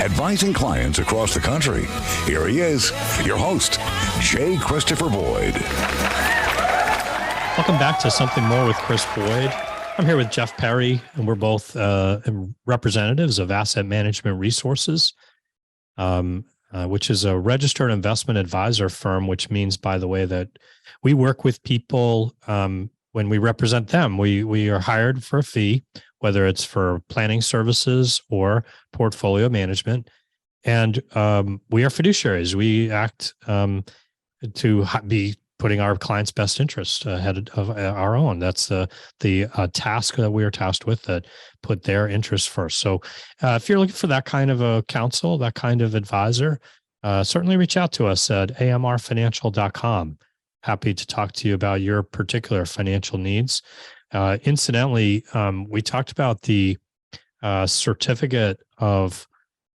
advising clients across the country. Here he is, your host, J. Christopher Boyd. Welcome back to Something More with Chris Boyd. I'm here with Jeff Perry, and we're both representatives of Asset Management Resources, which is a registered investment advisor firm, which means, by the way, that we work with people when we represent them. We are hired for a fee, whether it's for planning services or portfolio management. And we are fiduciaries. We act to be putting our clients' best interests ahead of our own. That's the task that we are tasked with, that put their interests first. So if you're looking for that kind of a counsel, that kind of advisor, certainly reach out to us at amrfinancial.com. Happy to talk to you about your particular financial needs. Incidentally, we talked about the certificate of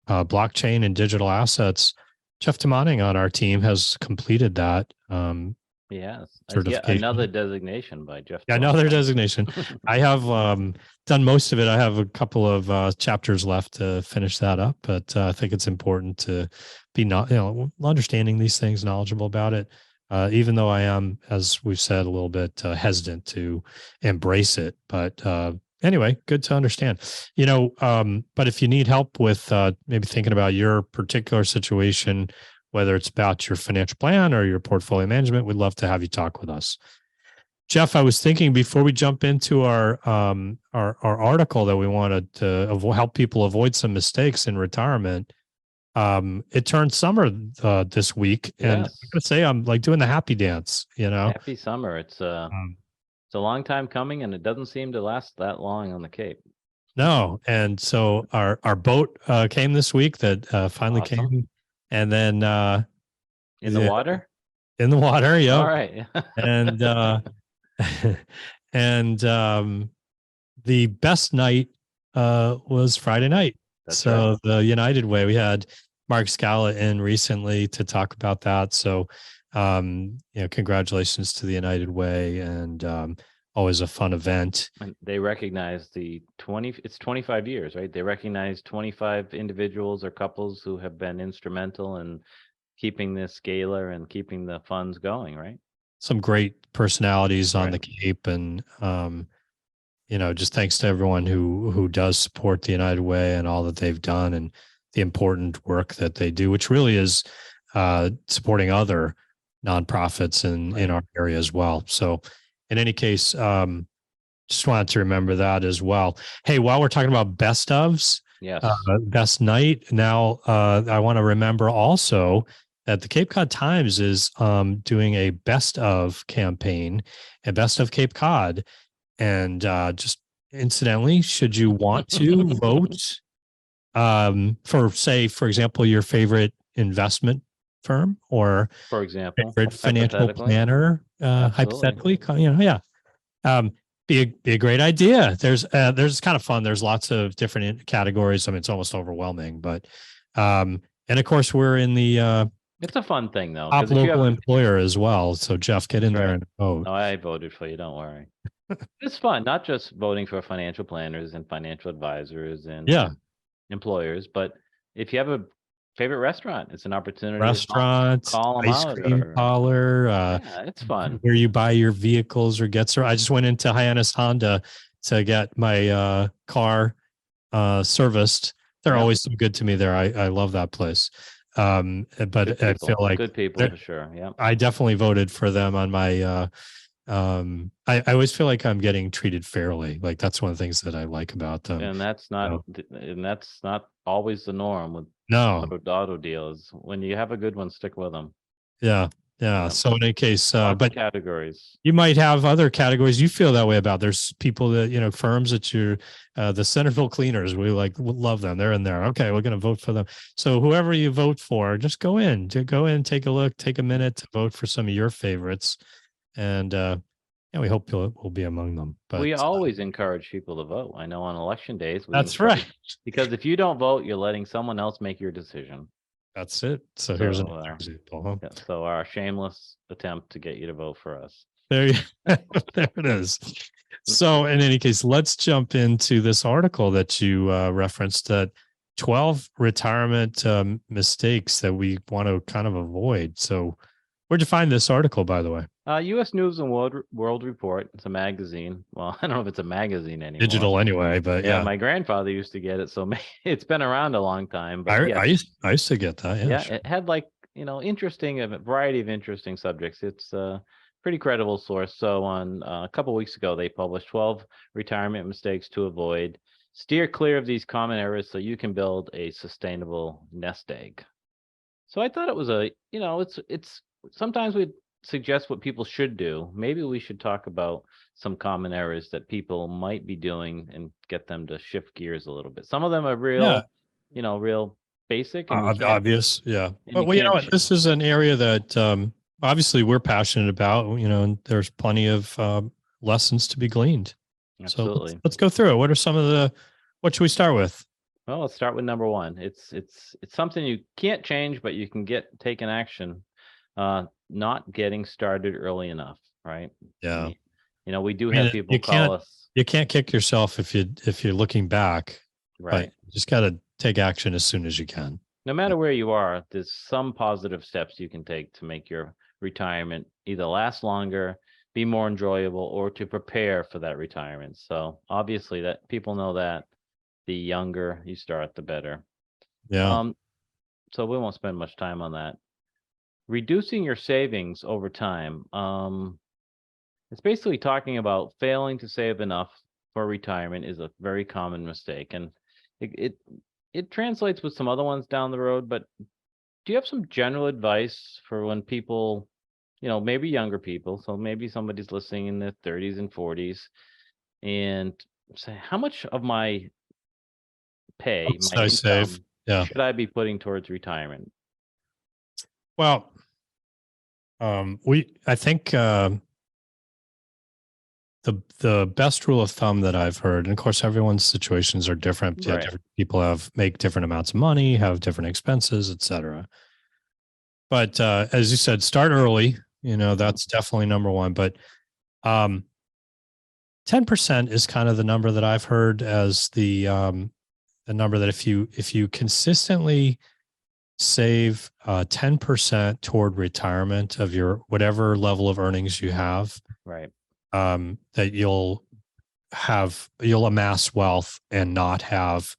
blockchain and digital assets. Jeff Tamaning on our team has completed that. Yes, yet another designation by Jeff. Yeah, another designation. I have done most of it. I have a couple of chapters left to finish that up, but I think it's important to be understanding these things, knowledgeable about it. Even though I am, as we've said, a little bit hesitant to embrace it, but anyway, good to understand. But if you need help with maybe thinking about your particular situation, whether it's about your financial plan or your portfolio management, we'd love to have you talk with us. Jeff, I was thinking before we jump into our article that we wanted to help people avoid some mistakes in retirement. It turned summer this week, and yes. I'm gonna say I'm like doing the happy dance. Happy summer. It's a long time coming, and it doesn't seem to last that long on the Cape. No, and so our boat came this week. That finally awesome. came. And then in the water? In the water, yeah. All right. and the best night was Friday night. That's right. The United Way, we had Mark Scala in recently to talk about that. So congratulations to the United Way, and always a fun event. And they recognize it's 25 years, right? They recognize 25 individuals or couples who have been instrumental in keeping this gala and keeping the funds going, right? Some great personalities on the Cape, and just thanks to everyone who does support the United Way and all that they've done and the important work that they do, which really is supporting other nonprofits in our area as well. So in any case, just wanted to remember that as well. Hey, while we're talking about best ofs, yes, best night, now I want to remember also that the Cape Cod Times is doing a best of campaign, a best of Cape Cod. And just incidentally, should you want to vote for example, your favorite investment firm, or for example, favorite financial planner, hypothetically, be a great idea. There's kind of fun. There's lots of different categories. I mean, it's almost overwhelming, but and of course we're in the it's a fun thing though. Top local employer as well. So Jeff, get in there and vote. No, I voted for you. Don't worry. It's fun, not just voting for financial planners and financial advisors and employers, but if you have a favorite restaurant, it's an opportunity to call them ice cream parlor. It's fun. Where you buy your vehicles or get I just went into Hyannis Honda to get my car serviced. They're always so good to me there. I love that place. But I feel like good people for sure. Yeah, I definitely voted for them on my I always feel like I'm getting treated fairly. Like that's one of the things that I like about them. And that's not always the norm with auto deals. When you have a good one, stick with them. Yeah. So in any case, but categories, you might have other categories you feel that way about. There's people that, firms that you're, the Centerville Cleaners, we love them. They're in there. Okay. We're going to vote for them. So whoever you vote for, just go in, take a look, take a minute to vote for some of your favorites. And, we hope we'll be among them. But we always encourage people to vote. I know on election days. That's right. Because if you don't vote, you're letting someone else make your decision. That's it. So here's another example. Huh? Yeah, so our shameless attempt to get you to vote for us. There it is. So in any case, let's jump into this article that you referenced that 12 retirement mistakes that we want to kind of avoid. So where'd you find this article, by the way? U.S. News and World Report. It's a magazine. Well, I don't know if it's a magazine anymore. Digital anyway, but Yeah, yeah. my grandfather used to get it, so it's been around a long time. But I yes, used to get that. Yeah. yeah, Sure. it had like interesting a variety of interesting subjects. It's a pretty credible source. So on a couple weeks ago, they published 12 retirement mistakes to avoid. Steer clear of these common errors so you can build a sustainable nest egg. So I thought it was it's sometimes we suggest what people should do. Maybe we should talk about some common errors that people might be doing and get them to shift gears a little bit. Some of them are Yeah. real basic, and you can't Obvious. Yeah. and But you well, you know can't. what? This is an area that obviously we're passionate about, and there's plenty of lessons to be gleaned. So Absolutely. let's go through it. What are some of what should we start with? Well, let's start with number one. It's something you can't change, but you can take an action. Not getting started early enough, right? Yeah. We do have people you call us. You can't kick yourself if you're looking back, Right. but you just got to take action as soon as you can. No matter where you are, there's some positive steps you can take to make your retirement either last longer, be more enjoyable, or to prepare for that retirement. So obviously that people know that the younger you start, the better. Yeah. So we won't spend much time on that. Reducing your savings over time. It's basically talking about failing to save enough for retirement is a very common mistake. And it translates with some other ones down the road, but do you have some general advice for when people, maybe younger people, so maybe somebody's listening in their 30s and 40s, and say, how much of my pay, my I income, save. Yeah. should I be putting towards retirement? Well, I think the best rule of thumb that I've heard, and of course everyone's situations are different. Yeah, Right. different people make different amounts of money, have different expenses, etc. But as you said, start early. That's definitely number one. But 10% is kind of the number that I've heard as the number that if you consistently save 10% toward retirement of your whatever level of earnings you have, Right. That you'll amass wealth and not have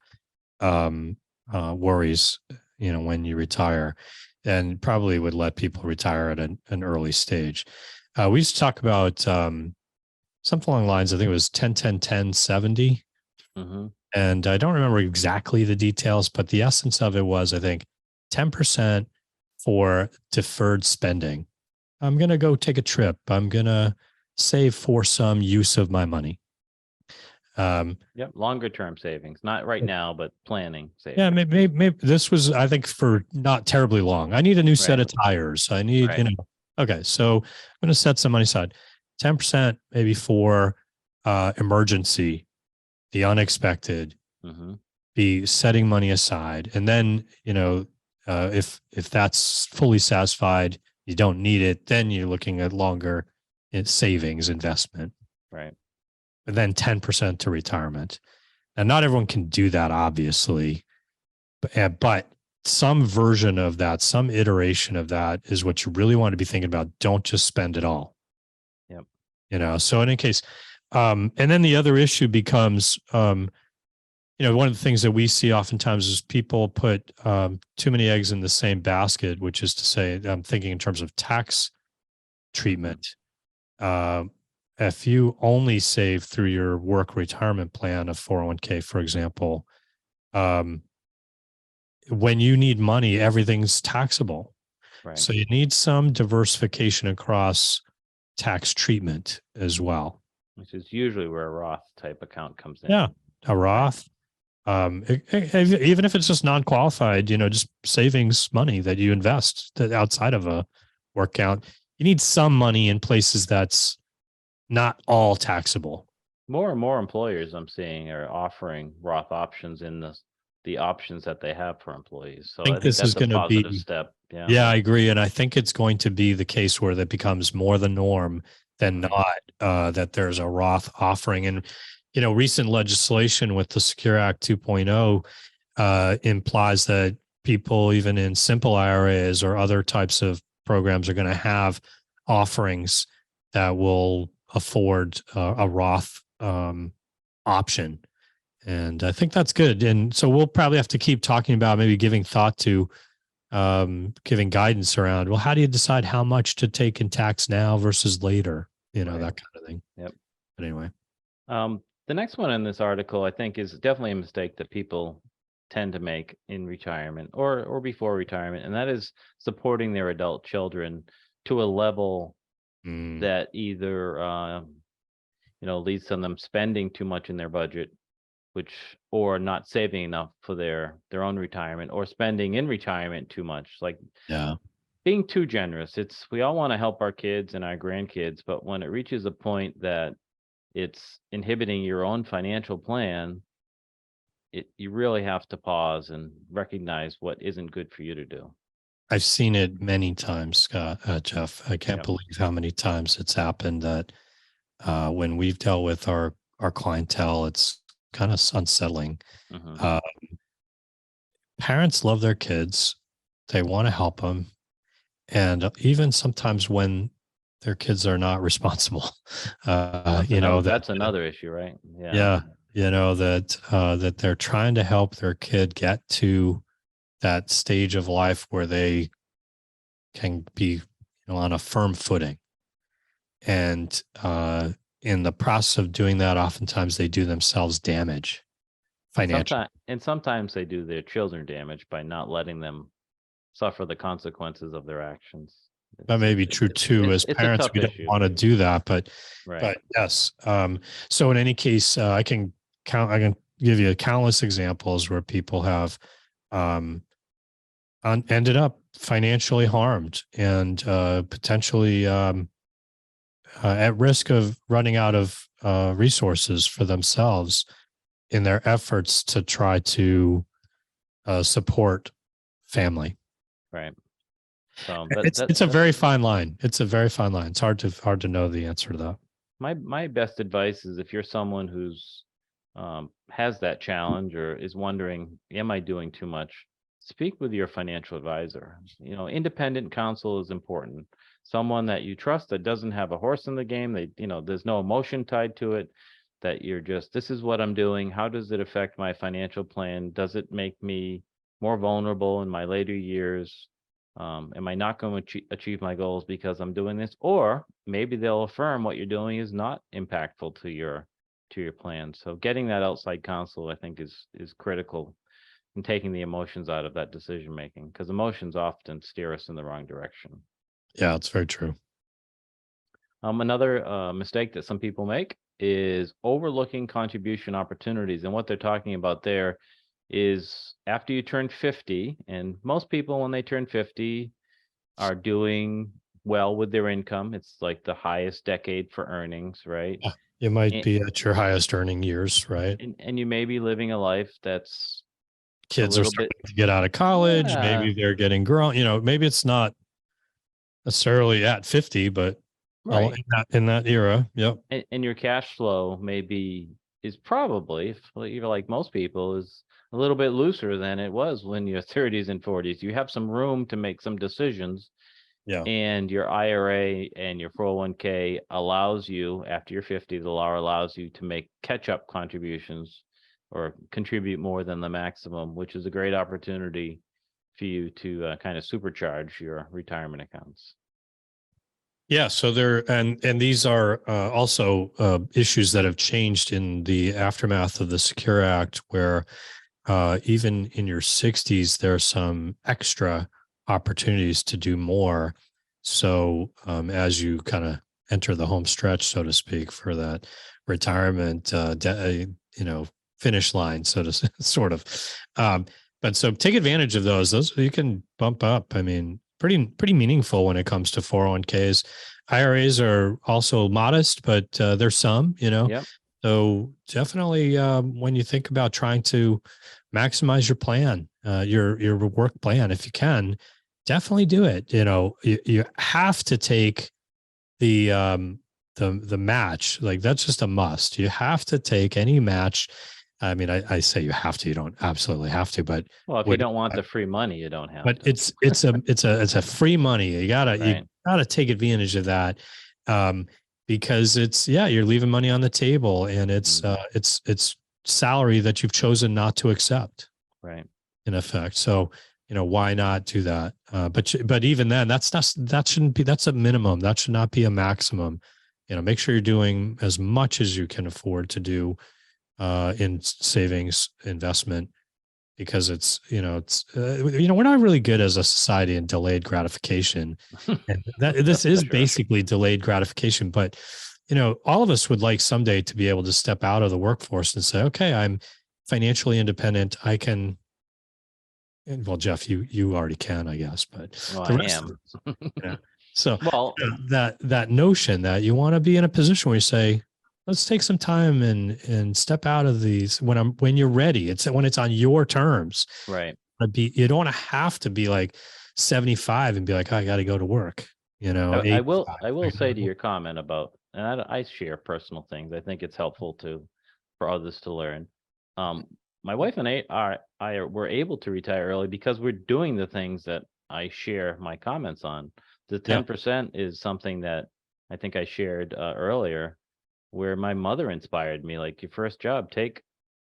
worries, when you retire, and probably would let people retire at an early stage. We used to talk about something along the lines, I think it was 10, 10, 10, 70. Mm-hmm. And I don't remember exactly the details, but the essence of it was, I think, 10% for deferred spending. I'm going to go take a trip. I'm going to save for some use of my money. Yep. Longer term savings, not right now, but planning savings. Yeah, maybe this was, I think, for not terribly long. I need a new set of tires. I need, okay. So I'm going to set some money aside. 10% maybe for emergency, the unexpected, be setting money aside. And then, if that's fully satisfied, you don't need it, then you're looking at longer savings investment. Right. And then 10% to retirement. And not everyone can do that, obviously, but some version of that, some iteration of that is what you really want to be thinking about. Don't just spend it all. Yep. So in any case, and then the other issue becomes, one of the things that we see oftentimes is people put too many eggs in the same basket, which is to say, I'm thinking in terms of tax treatment. If you only save through your work retirement plan of 401k, for example, when you need money, everything's taxable. Right. So you need some diversification across tax treatment as well. Which is usually where a Roth type account comes in. Yeah, a Roth. Even if it's just non-qualified, just savings money that you invest that outside of a work account, you need some money in places that's not all taxable. More and more employers I'm seeing are offering Roth options in the options that they have for employees. So I think this that's is going to be a positive step. Yeah, I agree. And I think it's going to be the case where that becomes more the norm than not, that there's a Roth offering. And, recent legislation with the Secure Act 2.0 implies that people, even in simple IRAs or other types of programs, are going to have offerings that will afford a Roth option. And I think that's good. And so we'll probably have to keep talking about maybe giving thought to giving guidance around, well, how do you decide how much to take in tax now versus later? That kind of thing. Yep. But anyway. The next one in this article, I think, is definitely a mistake that people tend to make in retirement or before retirement, and that is supporting their adult children to a level that either leads to them spending too much in their budget, or not saving enough for their own retirement, or spending in retirement too much, like being too generous. We all want to help our kids and our grandkids, but when it reaches a point that it's inhibiting your own financial plan, you really have to pause and recognize what isn't good for you to do. I've seen it many times, Scott, Jeff. I can't believe how many times it's happened that when we've dealt with our clientele, it's kind of unsettling. Parents love their kids. They want to help them. And even sometimes when their kids are not responsible, that's another issue, right? Yeah. That they're trying to help their kid get to that stage of life where they can be on a firm footing. And in the process of doing that, oftentimes they do themselves damage financially. And sometimes they do their children damage by not letting them suffer the consequences of their actions. That may be true too. As parents, we don't want to do that, but yes. So in any case, I can give you countless examples where people have ended up financially harmed and potentially at risk of running out of resources for themselves in their efforts to try to support family. Right. So it's a very fine line. It's a very fine line. It's hard to know the answer to that. My best advice is, if you're someone who's has that challenge or is wondering, am I doing too much? Speak with your financial advisor. Independent counsel is important. Someone that you trust, that doesn't have a horse in the game. There's no emotion tied to it. That you're just, this is what I'm doing. How does it affect my financial plan? Does it make me more vulnerable in my later years? Am I not going to achieve my goals because I'm doing this? Or maybe they'll affirm what you're doing is not impactful to your plan. So getting that outside counsel, I think, is critical in taking the emotions out of that decision making, because emotions often steer us in the wrong direction. Yeah, it's very true. Another mistake that some people make is overlooking contribution opportunities. And what they're talking about there is, after you turn 50, and most people when they turn 50 are doing well with their income. It's like the highest decade for earnings, right? Yeah, you might be at your highest earning years, right? And you may be living a life that's kids are starting to get out of college. Yeah. Maybe they're getting grown. Maybe it's not necessarily at 50, but in that era. Yep. And your cash flow is probably, if you're like most people, is a little bit looser than it was when you're 30s and 40s. You have some room to make some decisions. Yeah. And your IRA and your 401k allows you, after you're 50, the law allows you to make catch-up contributions or contribute more than the maximum, which is a great opportunity for you to kind of supercharge your retirement accounts. Yeah, so and these are also issues that have changed in the aftermath of the Secure Act, where even in your 60s, there are some extra opportunities to do more. So as you kind of enter the home stretch, so to speak, for that retirement, finish line, so to sort of. But so take advantage of those you can bump up. I mean, pretty meaningful when it comes to 401ks. IRAs are also modest, but there's some, Yep. So definitely when you think about trying to maximize your plan, your work plan, if you can, definitely do it. You have to take the match. Like, that's just a must. You have to take any match I mean, I say you have to, you don't absolutely have to, but Well, if you don't want the free money, you don't have but to. it's a free money. You Right. gotta take advantage of that. Because you're leaving money on the table, and it's salary that you've chosen not to accept, Right. in effect. So, why not do that? But even then, that shouldn't be, that's a minimum. That should not be a maximum. Make sure you're doing as much as you can afford to do in savings investment, because we're not really good as a society in delayed gratification, and this is Sure. basically delayed gratification. But all of us would like someday to be able to step out of the workforce and say, okay, I'm financially independent. I can. Well, Jeff, you already can, I guess, but Well, the I rest am. of so Well, that notion that you want to be in a position where you say, let's take some time and step out of these when you're ready. It's when it's on your terms. right. You don't want to have to be like 75 and be like, oh, I got to go to work. I 85, I will I say gotta to go. your comment about, and I share personal things. I think it's helpful for others to learn. Um, my wife and were able to retire early because we're doing the things that I share my comments on. The Yeah, 10% is something that I think I shared earlier, where my mother inspired me. Like, your first job, do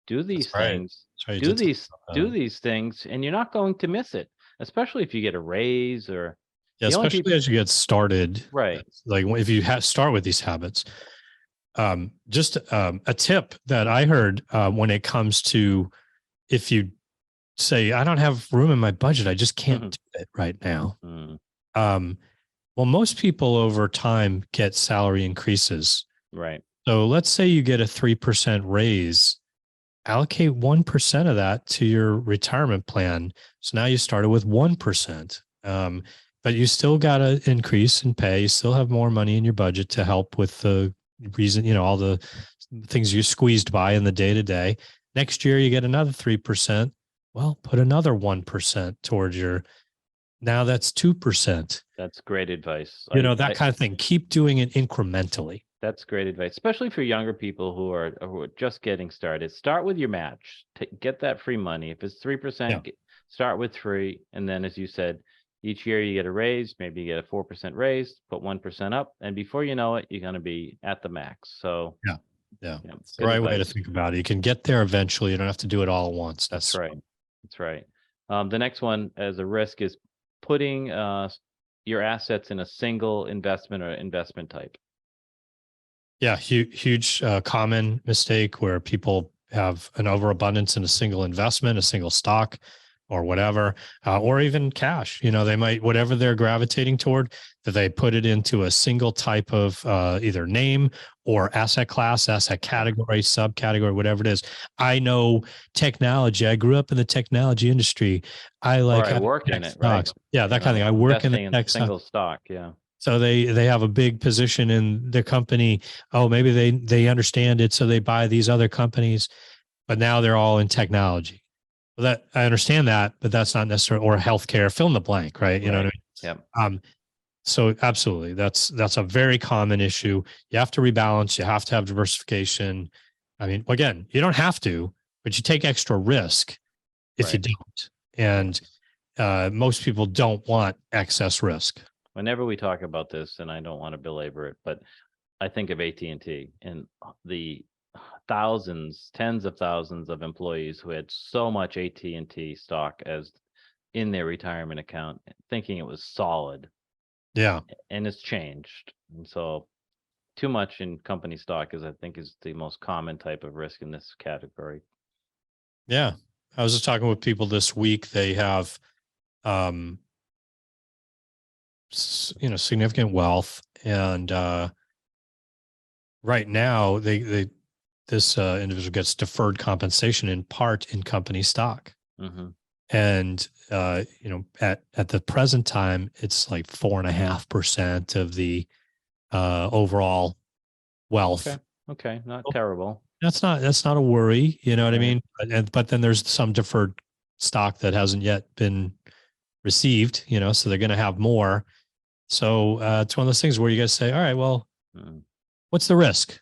that's these right. things, That's right. You did talk about do that. these things, and you're not going to miss it. Especially if you get a raise, or Yeah, the only especially people, as you get started, right? like if you start with these habits. Just a tip that I heard when it comes to, if you say, I don't have room in my budget, I just can't do it right now. Mm, Um, well, most people over time get salary increases. right. So let's say you get a 3% raise, allocate 1% of that to your retirement plan. So now you started with 1%. But you still got to increase in pay. You still have more money in your budget to help with the reason, all the things you squeezed by in the day to day. Next year, you get another 3%. Well, put another 1% towards now that's 2%. That's great advice. That kind of thing. Keep doing it incrementally. That's great advice, especially for younger people who are just getting started. Start with your match. Get that free money. If it's Yeah. 3%, start with 3, and then, as you said, each year you get a raise. Maybe you get a 4% raise. Put 1% up, and before you know it, you're going to be at the max. So, Yeah. Yeah. It's the good right way to advice. think about it. You can get there eventually. You don't have to do it all at once. That's right. That's right. The next one as a risk is putting your assets in a single investment or investment type. Yeah. Huge common mistake where people have an overabundance in a single investment, a single stock, or whatever, or even cash. They might, whatever they're gravitating toward, that they put it into a single type of either name or asset class, asset category, subcategory, whatever it is. I know technology. I grew up in the technology industry. I Or like I work in tech it, right? stocks. Yeah, that kind of thing. I work in the Investing in tech stock. single stock. Yeah. So they have a big position in the company. Oh, maybe they understand it, so they buy these other companies, but now they're all in technology. Well, that I understand that, but that's not necessarily, or healthcare. Fill in the blank, right? You know what I mean? Yep. So absolutely, that's a very common issue. You have to rebalance. You have to have diversification. I mean, again, you don't have to, but you take extra risk if you Right. don't. And most people don't want excess risk. Whenever we talk about this, and I don't want to belabor it, but I think of AT&T and the thousands, tens of thousands of employees who had so much AT&T stock as in their retirement account, thinking it was solid, Yeah. and it's changed. And so, too much in company stock I think is the most common type of risk in this category. Yeah. I was just talking with people this week. They have, significant wealth, and right now this individual gets deferred compensation in part in company stock. Mm-hmm. And at the present time, it's like 4.5% of the overall wealth. Okay, not terrible. That's not a worry. You know what I Right. mean? But then there's some deferred stock that hasn't yet been received. So they're going to have more. So it's one of those things where you guys say, all right, well, what's the risk?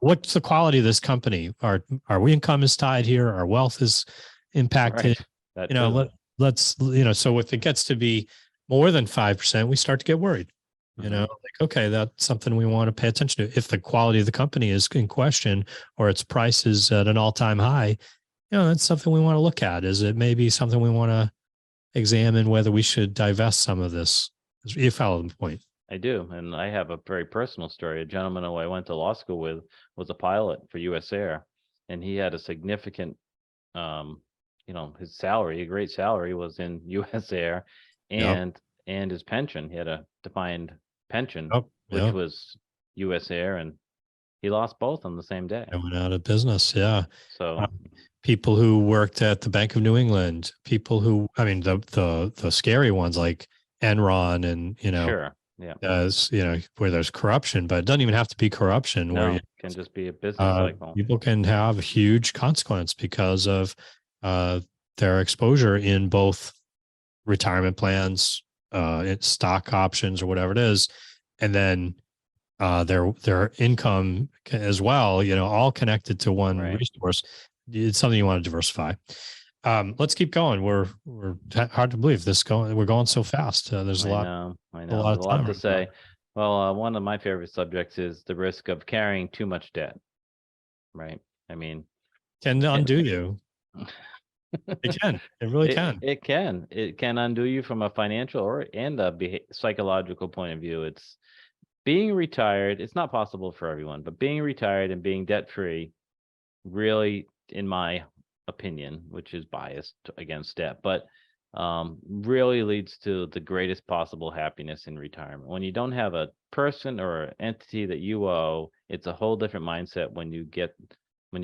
What's the quality of this company? Our income is tied here. Our wealth is impacted. Right. That You know, too. let's, you know, so if it gets to be more than 5%, we start to get worried. You know, like, okay, that's something we want to pay attention to. If the quality of the company is in question or its price is at an all-time high, you know, that's something we want to look at. Is it maybe something we want to examine whether we should divest some of this? You follow the point. I do, and I have a very personal story. A gentleman who I went to law school with was a pilot for U.S. Air, and he had a significant, his salary, a great salary, was in U.S. Air, Yep. and his pension. He had a defined pension, Yep. which Yep. was U.S. Air, and he lost both on the same day. It went out of business. Yeah. So People who worked at the Bank of New England, people who, I mean, the scary ones like Enron and, you know, sure, yeah, as you know, where there's corruption, but it doesn't even have to be corruption where no, it can just be a business cycle. people can have huge consequence because of their exposure in both retirement plans, stock options, or whatever it is, and then their income as well. You know, all connected to one Right. resource. It's something you want to diversify. Let's keep going. We're hard to believe we're going so fast. There's a lot. I know. A lot There's of a lot time to right say. now. Well, one of my favorite subjects is the risk of carrying too much debt. Right. I mean, Can undo you. It can. It really can. It can. It can undo you from a financial and a psychological point of view. It's being retired. It's not possible for everyone, but being retired and being debt free really, in my opinion, which is biased against debt, but really leads to the greatest possible happiness in retirement. When you don't have a person or entity that you owe, it's a whole different mindset when you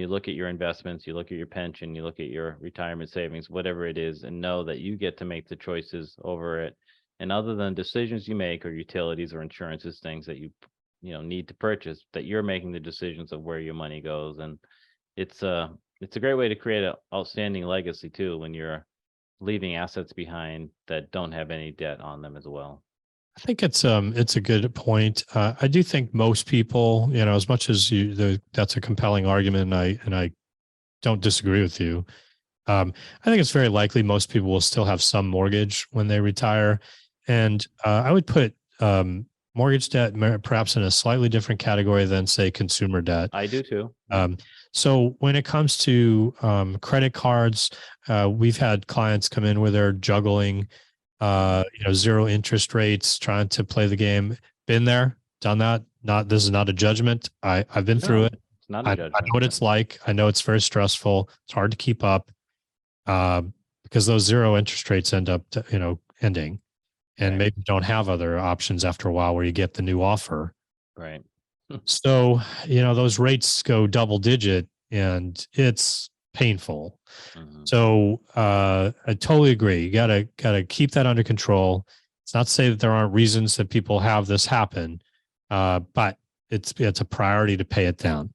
look at your investments, you look at your pension, you look at your retirement savings, whatever it is, and know that you get to make the choices over it. And other than decisions you make or utilities or insurances, things that you need to purchase, that you're making the decisions of where your money goes. And it's a great way to create an outstanding legacy too, when you're leaving assets behind that don't have any debt on them as well. I think it's a good point. I do think most people, you know, as much as that's a compelling argument, and I don't disagree with you. I think it's very likely most people will still have some mortgage when they retire, and I would put mortgage debt perhaps in a slightly different category than, say, consumer debt. I do too. So when it comes to credit cards, we've had clients come in where they're juggling, zero interest rates, trying to play the game. Been there, done that. This is not a judgment. I've been through it. It's not a judgment. I know what it's like. I know it's very stressful. It's hard to keep up because those zero interest rates end up, ending, and Right. maybe you don't have other options after a while where you get the new offer. Right. So, those rates go double digit and it's painful. So I totally agree. You gotta keep that under control. It's not to say that there aren't reasons that people have this happen, but it's a priority to pay it down.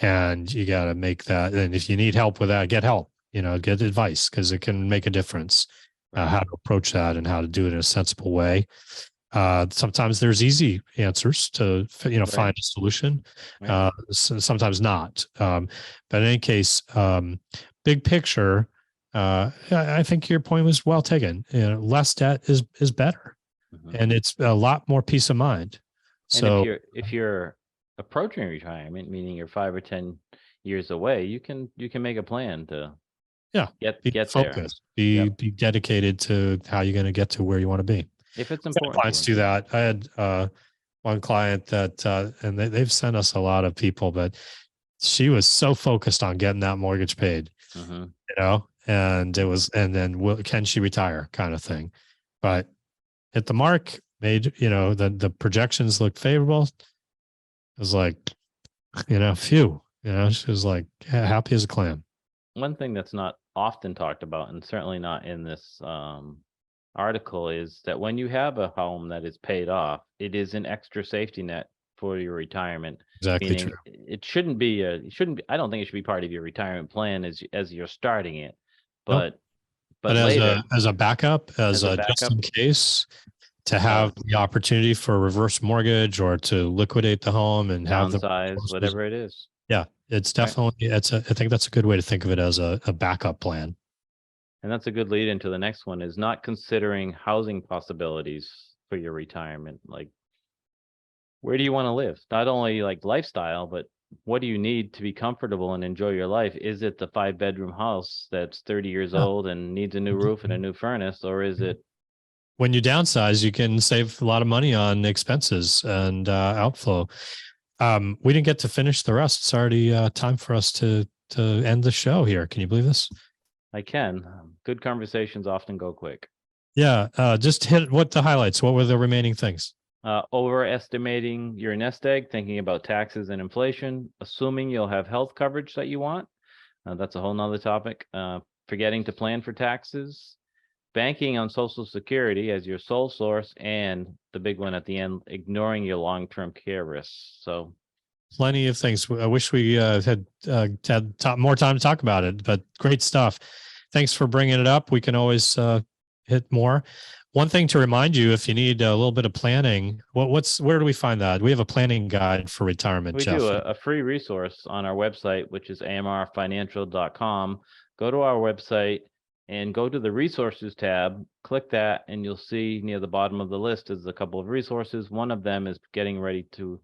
And you gotta make that. And if you need help with that, get help. Get advice, because it can make a difference. How to approach that and how to do it in a sensible way. Sometimes there's easy answers to find a solution. Sometimes not. But in any case, big picture, I think your point was well taken. Less debt is better, and it's a lot more peace of mind. So if you're approaching retirement, meaning you're 5 or 10 years away, you can make a plan to get focused, there. Be dedicated to how you're going to get to where you want to be. If it's important, clients do that. I had one client that, and they've sent us a lot of people, but she was so focused on getting that mortgage paid, and it was, and then can she retire kind of thing, but hit the mark, made, the projections looked favorable. It was like, phew, she was like happy as a clam. One thing that's not often talked about, and certainly not in this article, is that when you have a home that is paid off, it is an extra safety net for your retirement. Exactly. Meaning true. It shouldn't be I don't think it should be part of your retirement plan as you're starting it, but nope. But later, as a backup, as a backup, just in case, to have the opportunity for a reverse mortgage or to liquidate the home and have the downsize, whatever it is. Yeah, it's definitely, I think that's a good way to think of it, as a backup plan. And that's a good lead into the next one, is not considering housing possibilities for your retirement. Like, where do you want to live? Not only like lifestyle, but what do you need to be comfortable and enjoy your life? Is it the 5-bedroom house that's 30 years old and needs a new roof and a new furnace? Or is it, when you downsize, you can save a lot of money on expenses and outflow. We didn't get to finish the rest. It's already time for us to end the show here. Can you believe this? I can. Good conversations often go quick. Yeah. Just hit what the highlights. What were the remaining things? Overestimating your nest egg, thinking about taxes and inflation, assuming you'll have health coverage that you want. That's a whole nother topic. Forgetting to plan for taxes, banking on Social Security as your sole source, and the big one at the end, ignoring your long-term care risks. So plenty of things. I wish we had more time to talk about it, but great stuff. Thanks for bringing it up. We can always hit more. One thing to remind you, if you need a little bit of planning, where do we find that? We have a planning guide for retirement, we Jeff. do a free resource on our website, which is amrfinancial.com. Go to our website and go to the resources tab, click that, and you'll see near the bottom of the list is a couple of resources. One of them is getting ready to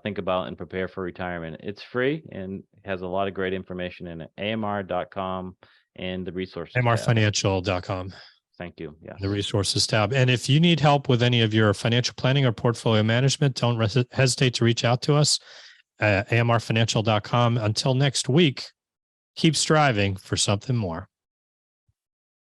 think about and prepare for retirement. It's free and has a lot of great information in it. amr.com and the resources amrfinancial.com. Thank you. Yes. The resources tab. And if you need help with any of your financial planning or portfolio management, don't hesitate to reach out to us at amrfinancial.com. Until next week, keep striving for something more.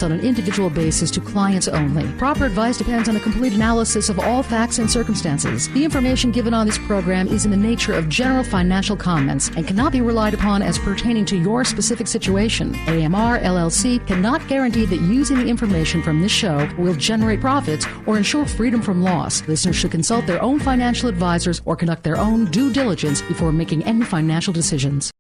On an individual basis to clients only. Proper advice depends on a complete analysis of all facts and circumstances. The information given on this program is in the nature of general financial comments and cannot be relied upon as pertaining to your specific situation. AMR LLC cannot guarantee that using the information from this show will generate profits or ensure freedom from loss. Listeners should consult their own financial advisors or conduct their own due diligence before making any financial decisions.